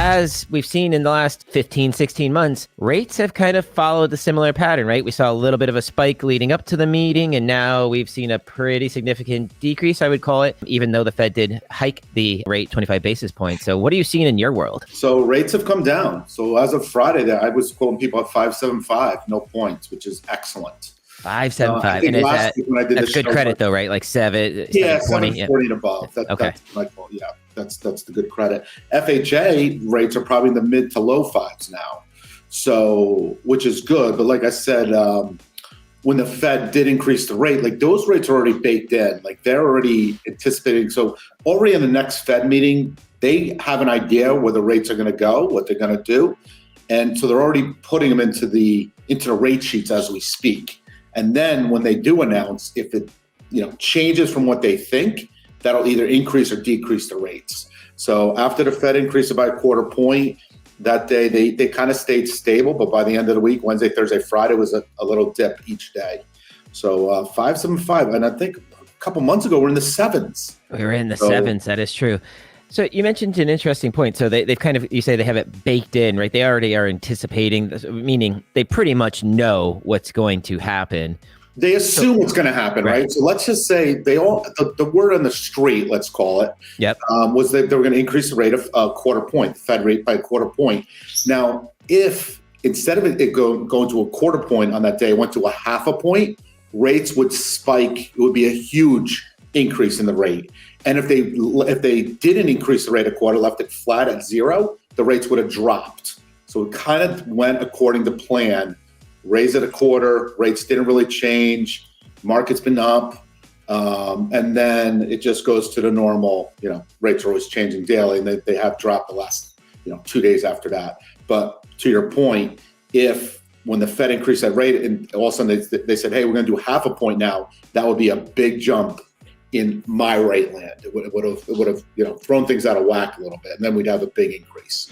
as we've seen in the last 15, 16 months, rates have kind of followed the similar pattern, right? We saw a little bit of a spike leading up to the meeting, and now we've seen a pretty significant decrease, I would call it, even though the Fed did hike the rate 25 basis points. So what are you seeing in your world? So rates have come down. So as of Friday, I was quoting people at 5.75, no points, which is excellent. 5.75, and that's good credit though, right? Like 7.20 and above. Okay. That's my fault. Yeah, that's the good credit. FHA rates are probably in the mid to low fives now, so which is good. But like I said, when the Fed did increase the rate, like those rates are already baked in. Like they're already anticipating. So already in the next Fed meeting, they have an idea where the rates are going to go, what they're going to do, and so they're already putting them into the rate sheets as we speak. And then when they do announce, if it changes from what they think, that'll either increase or decrease the rates. So after the Fed increased it by a quarter point, that day they kind of stayed stable, but by the end of the week, Wednesday, Thursday, Friday was a little dip each day. So 5.75, and I think a couple months ago we're in the sevens. We were in the sevens. That is true. So you mentioned an interesting point. So they've kind of, you say they have it baked in, right? They already are anticipating this, meaning they pretty much know what's going to happen. They assume what's going to happen, right? So let's just say the word on the street, let's call it, was that they were going to increase the rate of a quarter point, the Fed rate by a quarter point. Now, if instead of it going to a quarter point on that day, it went to a half a point, rates would spike. It would be a huge increase in the rate. And if they didn't increase the rate a quarter, left it flat at zero, the rates would have dropped. So it kind of went according to plan. Raise it a quarter, rates didn't really change, market's been up, and then it just goes to the normal, rates are always changing daily, and they have dropped the last, 2 days after that. But to your point, if when the Fed increased that rate and all of a sudden they said, hey, we're going to do half a point now, that would be a big jump in my rate land. It would have thrown things out of whack a little bit, and then we'd have a big increase.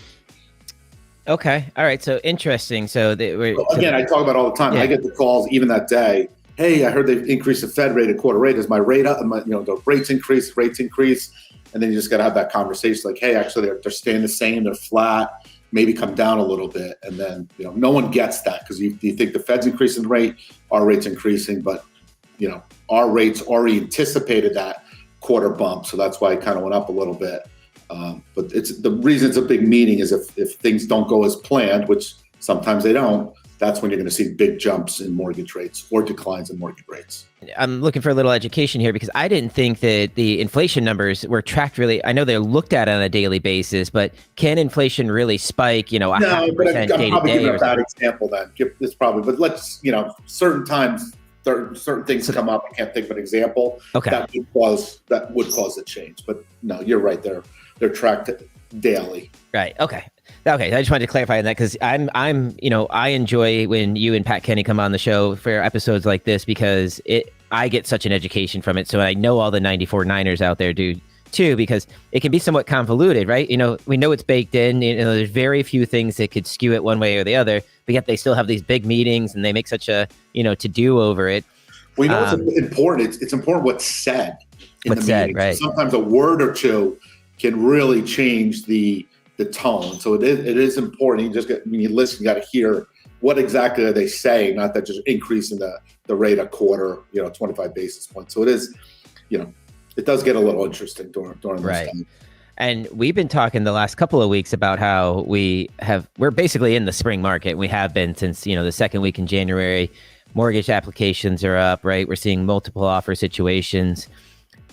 Okay. All right. So interesting. So again, I talk about all the time. Yeah. I get the calls even that day. Hey, I heard they increased the Fed rate a quarter rate. Is my rate up? The rates increase. And then you just got to have that conversation. Like, hey, actually they're staying the same. They're flat. Maybe come down a little bit. And then, no one gets that because you think the Fed's increasing the rate, our rate's increasing, but our rates already anticipated that quarter bump. So that's why it kind of went up a little bit. But the reason it's a big meeting is if things don't go as planned, which sometimes they don't, that's when you're going to see big jumps in mortgage rates or declines in mortgage rates. I'm looking for a little education here because I didn't think that the inflation numbers were tracked really. I know they're looked at on a daily basis, but can inflation really spike, a 0.5% day to day? A bad example then. It's probably, but let's, certain times, certain things come up. I can't think of an example. Okay. That would cause a change. But no, you're right. They're tracked daily. Right. Okay. I just wanted to clarify on that because I enjoy when you and Pat Kenny come on the show for episodes like this because I get such an education from it. So I know all the 94 Niners out there do too, because it can be somewhat convoluted, right? We know it's baked in. There's very few things that could skew it one way or the other, but yet they still have these big meetings and they make such a, to do over it. We know it's important. It's important what's said in the meeting. Right. So sometimes a word or two can really change the tone. So it is important. When you listen, you got to hear what exactly are they saying, not that just increasing the rate a quarter, 25 basis points. So it is, it does get a little interesting during this time. And we've been talking the last couple of weeks about how we're basically in the spring market. We have been since, the second week in January. Mortgage applications are up, right? We're seeing multiple offer situations.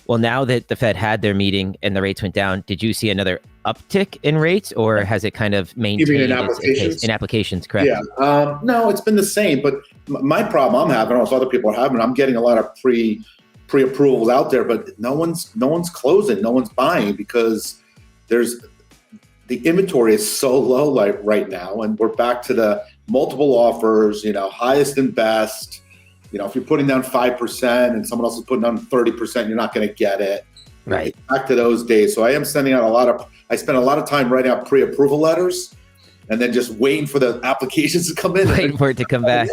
Well, now that the Fed had their meeting and the rates went down, did you see another uptick in rates, or has it kind of maintained in applications? In applications, correct? Yeah. No, it's been the same. But my problem I'm having, also other people are having, I'm getting a lot of pre-approvals out there, but no one's closing, no one's buying because the inventory is so low right now, and we're back to the multiple offers, highest and best. If you're putting down 5% and someone else is putting down 30%, you're not going to get it. Right. Back to those days. So I am sending out I spend a lot of time writing out pre-approval letters and then just waiting for the applications to come in. Waiting for it to come back.